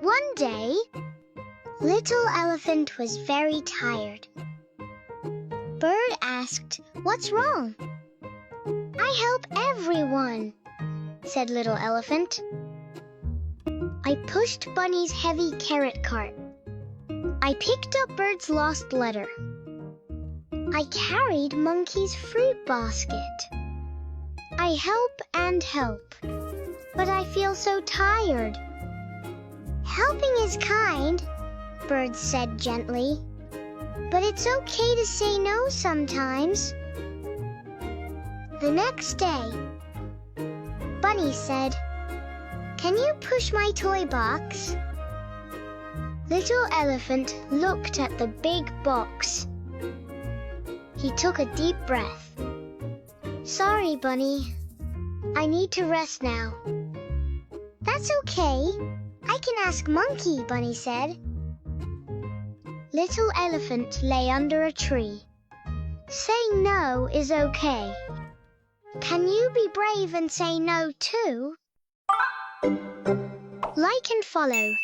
One day, Little Elephant was very tired. Bird asked, "What's wrong?" "I help everyone," said Little Elephant. "I pushed Bunny's heavy carrot cart. I picked up Bird's lost letter. I carried Monkey's fruit basket. I help and help, but I feel so tired." "Helping is kind," Bird said gently, "but it's okay to say no sometimes." The next day, Bunny said, "Can you push my toy box?" Little Elephant looked at the big box. He took a deep breath. "Sorry, Bunny. I need to rest now." "That's okay. I can ask Monkey," Bunny said. Little Elephant lay under a tree. Saying no is okay. Can you be brave and say no too? Like and follow.